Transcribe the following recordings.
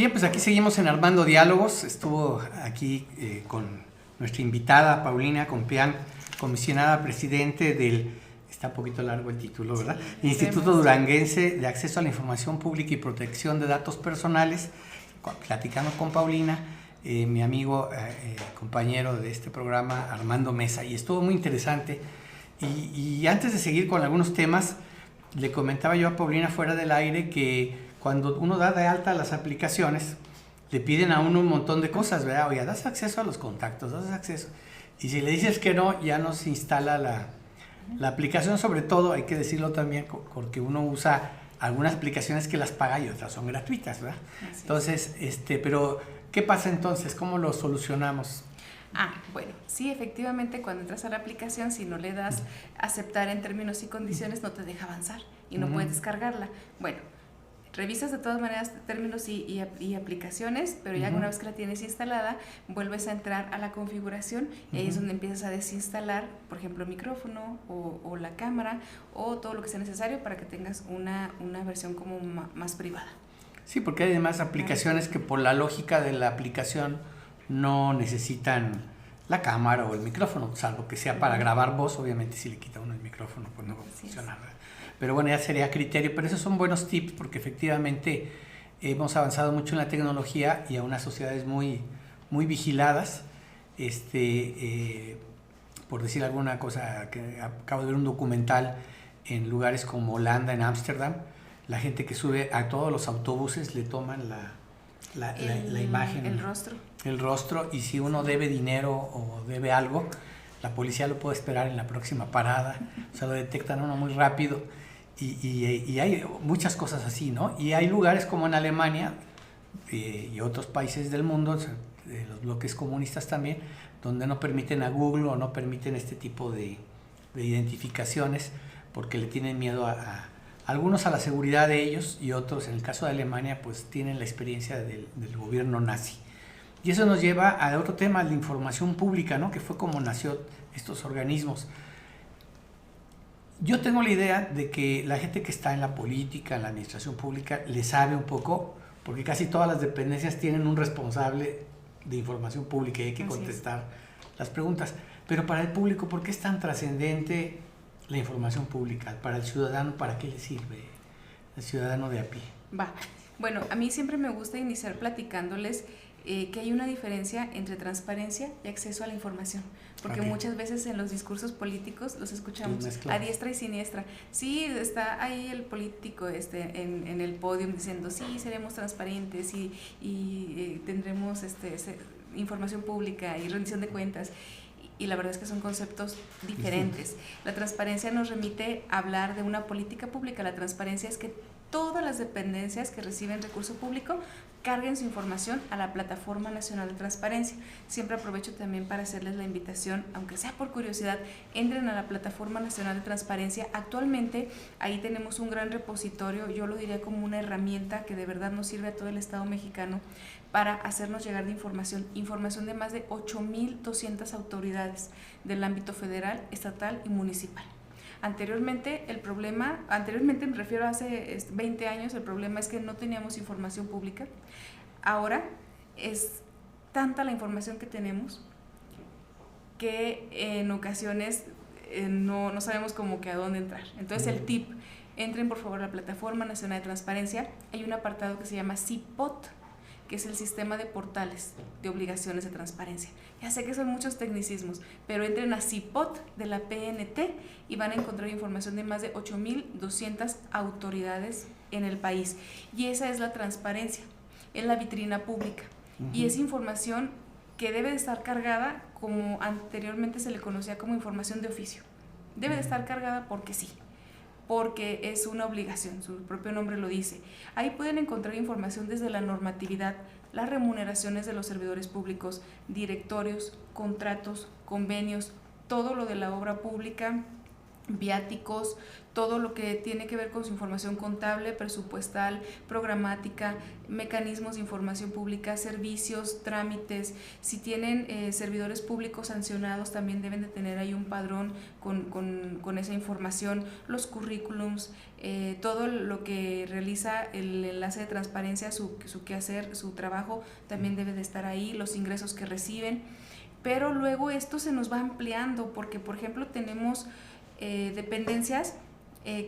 Bien, pues aquí seguimos en Armando Diálogos. Estuvo aquí con nuestra invitada Paulina Compeán, comisionada presidente del, está un poquito largo el título, ¿verdad? Sí, Instituto Duranguense de Acceso a la Información Pública y Protección de Datos Personales, platicando con Paulina, mi amigo, compañero de este programa, Armando Mesa, y estuvo muy interesante. Y antes de seguir con algunos temas, le comentaba yo a Paulina fuera del aire que cuando uno da de alta las aplicaciones, le piden a uno un montón de cosas, ¿verdad? Oye, das acceso a los contactos, das acceso. Y si le dices que no, ya no se instala la aplicación. Sobre todo, hay que decirlo también, porque uno usa algunas aplicaciones que las paga y otras son gratuitas, ¿verdad? Entonces, pero ¿qué pasa entonces? ¿Cómo lo solucionamos? Bueno, sí, efectivamente, cuando entras a la aplicación, si no le das aceptar en términos y condiciones, no te deja avanzar y no puedes descargarla. Bueno, revisas de todas maneras términos y aplicaciones, pero ya una vez que la tienes instalada, vuelves a entrar a la configuración y ahí es donde empiezas a desinstalar, por ejemplo, el micrófono o la cámara o todo lo que sea necesario para que tengas una versión como más privada. Sí, porque hay además aplicaciones que por la lógica de la aplicación no necesitan la cámara o el micrófono, salvo que sea para grabar voz. Obviamente si le quita uno el micrófono pues no va a funcionar. Pero bueno, ya sería criterio, pero esos son buenos tips porque efectivamente hemos avanzado mucho en la tecnología y a unas sociedades muy, muy vigiladas. Por decir alguna cosa, que acabo de ver un documental en lugares como Holanda, en Ámsterdam, la gente que sube a todos los autobuses le toman la imagen, el rostro, y si uno debe dinero o debe algo, la policía lo puede esperar en la próxima parada, o sea, lo detectan uno muy rápido. Y hay muchas cosas así, ¿no? Y hay lugares como en Alemania y otros países del mundo, de los bloques comunistas también, donde no permiten a Google o no permiten este tipo de identificaciones porque le tienen miedo a algunos a la seguridad de ellos y otros, en el caso de Alemania, pues tienen la experiencia del gobierno nazi. Y eso nos lleva a otro tema, la información pública, ¿no? Que fue como nació estos organismos. Yo tengo la idea de que la gente que está en la política, en la administración pública, le sabe un poco, porque casi todas las dependencias tienen un responsable de información pública y hay que contestar las preguntas. Pero para el público, ¿por qué es tan trascendente la información pública? Para el ciudadano, ¿para qué le sirve el ciudadano de a pie? Bueno, a mí siempre me gusta iniciar platicándoles que hay una diferencia entre transparencia y acceso a la información, porque muchas veces en los discursos políticos los escuchamos a diestra y siniestra. Sí, está ahí el político en el podio diciendo sí, seremos transparentes y tendremos información pública y rendición de cuentas. Y la verdad es que son conceptos diferentes. La transparencia nos remite a hablar de una política pública. La transparencia es que todas las dependencias que reciben recurso público carguen su información a la Plataforma Nacional de Transparencia. Siempre aprovecho también para hacerles la invitación, aunque sea por curiosidad, entren a la Plataforma Nacional de Transparencia. Actualmente ahí tenemos un gran repositorio, yo lo diría como una herramienta que de verdad nos sirve a todo el Estado mexicano para hacernos llegar de información de más de 8,200 autoridades del ámbito federal, estatal y municipal. Anteriormente me refiero a hace 20 años, el problema es que no teníamos información pública. Ahora es tanta la información que tenemos que en ocasiones no sabemos como que a dónde entrar. Entonces el tip, entren por favor a la Plataforma Nacional de Transparencia, hay un apartado que se llama CIPOT, que es el Sistema de Portales de Obligaciones de Transparencia. Ya sé que son muchos tecnicismos, pero entren a CIPOT de la PNT y van a encontrar información de más de 8,200 autoridades en el país. Y esa es la transparencia, es la vitrina pública. Y es información que debe de estar cargada como anteriormente se le conocía como información de oficio. Debe de estar cargada porque sí, porque es una obligación, su propio nombre lo dice. Ahí pueden encontrar información desde la normatividad, las remuneraciones de los servidores públicos, directorios, contratos, convenios, todo lo de la obra pública, viáticos, todo lo que tiene que ver con su información contable, presupuestal, programática, mecanismos de información pública, servicios, trámites. Si tienen servidores públicos sancionados, también deben de tener ahí un padrón con esa información, los currículums, todo lo que realiza el enlace de transparencia, su quehacer, su trabajo, también debe de estar ahí, los ingresos que reciben. Pero luego esto se nos va ampliando porque, por ejemplo, tenemos dependencias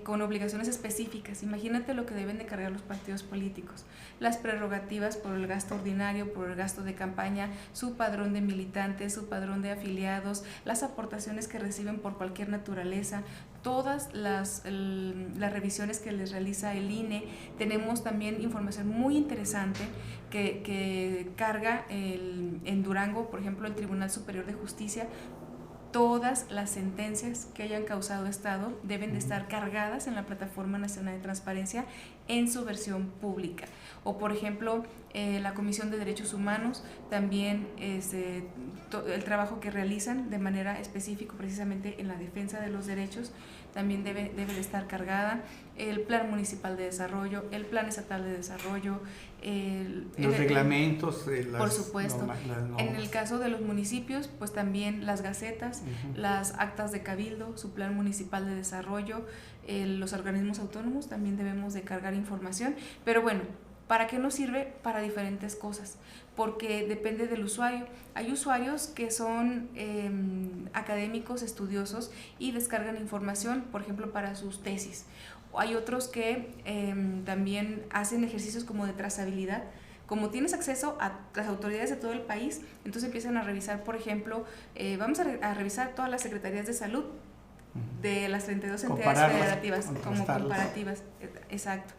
con obligaciones específicas. Imagínate lo que deben de cargar los partidos políticos, las prerrogativas por el gasto ordinario, por el gasto de campaña, su padrón de militantes, su padrón de afiliados, las aportaciones que reciben por cualquier naturaleza, todas las revisiones que les realiza el INE. Tenemos también información muy interesante que carga en Durango, por ejemplo, el Tribunal Superior de Justicia. Todas las sentencias que hayan causado Estado deben de estar cargadas en la Plataforma Nacional de Transparencia en su versión pública. O, por ejemplo, la Comisión de Derechos Humanos, también el trabajo que realizan de manera específica precisamente en la defensa de los derechos, también debe de estar cargada. El Plan Municipal de Desarrollo, el Plan Estatal de Desarrollo, los reglamentos, por supuesto. En el caso de los municipios, pues también las gacetas, las actas de cabildo, su Plan Municipal de Desarrollo, los organismos autónomos también debemos de cargar información. Pero bueno, ¿para qué nos sirve? Para diferentes cosas, porque depende del usuario. Hay usuarios que son académicos, estudiosos y descargan información, por ejemplo, para sus tesis. Hay otros que también hacen ejercicios como de trazabilidad. Como tienes acceso a las autoridades de todo el país, entonces empiezan a revisar, por ejemplo, vamos a revisar todas las secretarías de salud de las 32 entidades federativas, como comparativas. Exacto.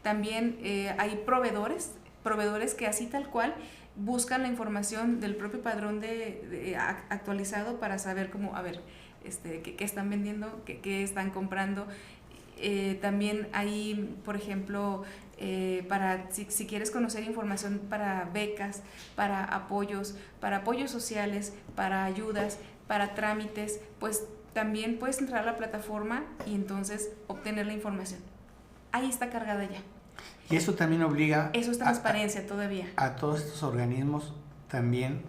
También hay proveedores que así tal cual buscan la información del propio padrón actualizado para saber cómo, a ver, qué están vendiendo, qué están comprando. También hay, por ejemplo, si quieres conocer información para becas, para apoyos sociales, para ayudas, para trámites, pues también puedes entrar a la plataforma y entonces obtener la información. Ahí está cargada ya. Y eso también obliga... Eso es transparencia todavía. A todos estos organismos también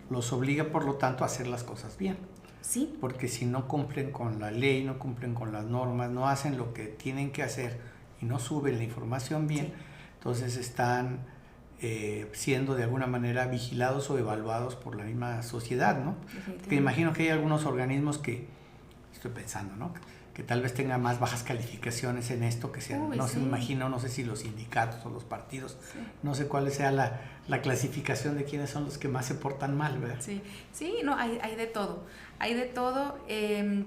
los obliga, por lo tanto, a hacer las cosas bien. Sí. Porque si no cumplen con la ley, no cumplen con las normas, no hacen lo que tienen que hacer y no suben la información bien, sí, entonces están siendo de alguna manera vigilados o evaluados por la misma sociedad, ¿no? Que imagino que hay algunos organismos que, estoy pensando, ¿no?, que tal vez tengan más bajas calificaciones en esto, que sean, no sé, me imagino, no sé si los sindicatos o los partidos, no sé cuál sea la clasificación de quiénes son los que más se portan mal, ¿verdad? Sí, no, hay de todo. Hay de todo.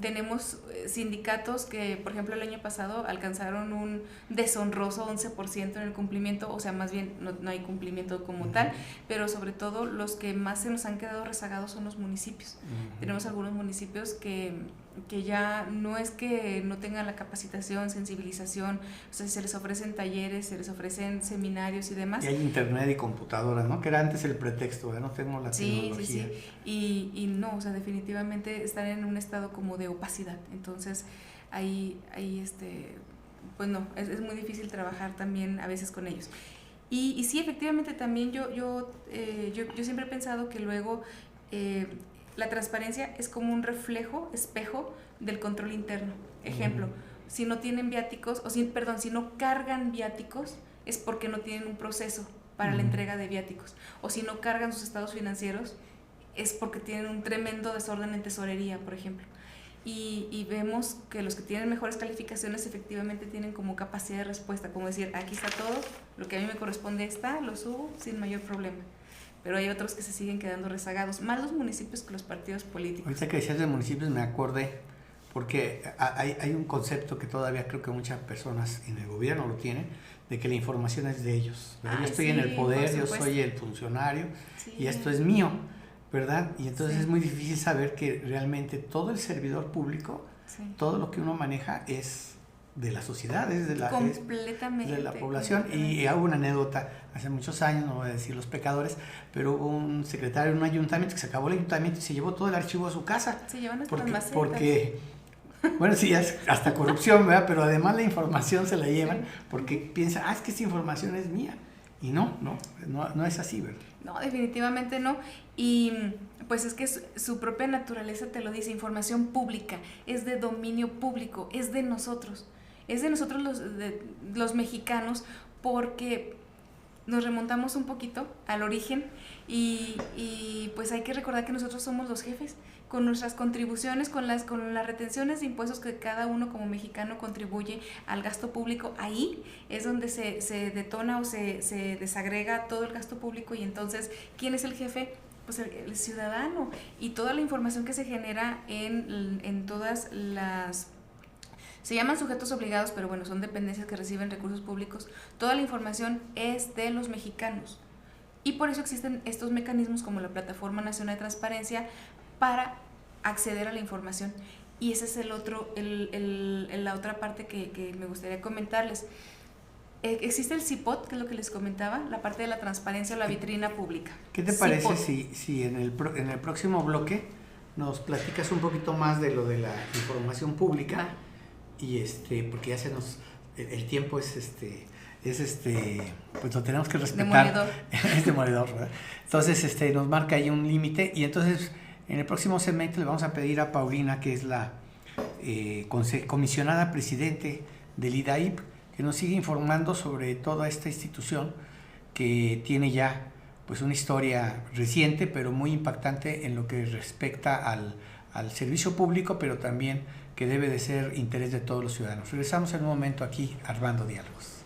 Tenemos sindicatos que, por ejemplo, el año pasado alcanzaron un deshonroso 11% en el cumplimiento, o sea, más bien no hay cumplimiento como tal, pero sobre todo los que más se nos han quedado rezagados son los municipios. Tenemos algunos municipios que ya no es que no tengan la capacitación, sensibilización, o sea, se les ofrecen talleres, se les ofrecen seminarios y demás. Y hay internet y computadoras, ¿no? Que era antes el pretexto, ¿verdad? No tengo la tecnología. Sí. Y no, o sea, definitivamente están en un estado como de opacidad. Entonces, ahí pues no, es muy difícil trabajar también a veces con ellos. Y sí, efectivamente, también yo siempre he pensado que luego la transparencia es como un espejo del control interno. Ejemplo, si no tienen viáticos, si no cargan viáticos, es porque no tienen un proceso para la entrega de viáticos. O si no cargan sus estados financieros, es porque tienen un tremendo desorden en tesorería, por ejemplo. Y vemos que los que tienen mejores calificaciones efectivamente tienen como capacidad de respuesta, como decir, aquí está todo, lo que a mí me corresponde está, lo subo sin mayor problema. Pero hay otros que se siguen quedando rezagados, más los municipios que los partidos políticos. Ahorita que decías de municipios me acordé, porque hay un concepto que todavía creo que muchas personas en el gobierno lo tienen, de que la información es de ellos. Yo estoy en el poder, yo soy el funcionario y esto es mío, ¿verdad? Y entonces es muy difícil saber que realmente todo el servidor público, todo lo que uno maneja es de la sociedad, es de la población. Y hago una anécdota, hace muchos años, no voy a decir los pecadores, pero hubo un secretario en un ayuntamiento que se acabó el ayuntamiento y se llevó todo el archivo a su casa. Se llevan nuestras macetas. Porque Bueno, sí, es hasta corrupción, ¿verdad? Pero además la información se la llevan porque piensan, es que esta información es mía. Y no es así, ¿verdad? No, definitivamente no. Y pues es que su propia naturaleza te lo dice, información pública, es de dominio público, es de nosotros los mexicanos, porque nos remontamos un poquito al origen y pues hay que recordar que nosotros somos los jefes, con nuestras contribuciones, con las retenciones de impuestos que cada uno como mexicano contribuye al gasto público. Ahí es donde se detona o se desagrega todo el gasto público, y entonces, ¿quién es el jefe? Pues el ciudadano, y toda la información que se genera en todas las... Se llaman sujetos obligados, pero bueno, son dependencias que reciben recursos públicos. Toda la información es de los mexicanos. Y por eso existen estos mecanismos como la Plataforma Nacional de Transparencia para acceder a la información. Y ese es la otra parte que me gustaría comentarles. Existe el CIPOT, que es lo que les comentaba, la parte de la transparencia o la vitrina pública. ¿Qué te parece si en el próximo bloque nos platicas un poquito más de lo de la información pública? Va. Y porque ya el tiempo es pues lo tenemos que respetar. Demoledor. Es demoledor, ¿verdad? Entonces nos marca ahí un límite, y entonces en el próximo segmento le vamos a pedir a Paulina, que es la comisionada presidente del IDAIP, que nos siga informando sobre toda esta institución que tiene ya pues una historia reciente, pero muy impactante en lo que respecta al servicio público, pero también que debe de ser interés de todos los ciudadanos. Regresamos en un momento aquí, Armando Diálogos.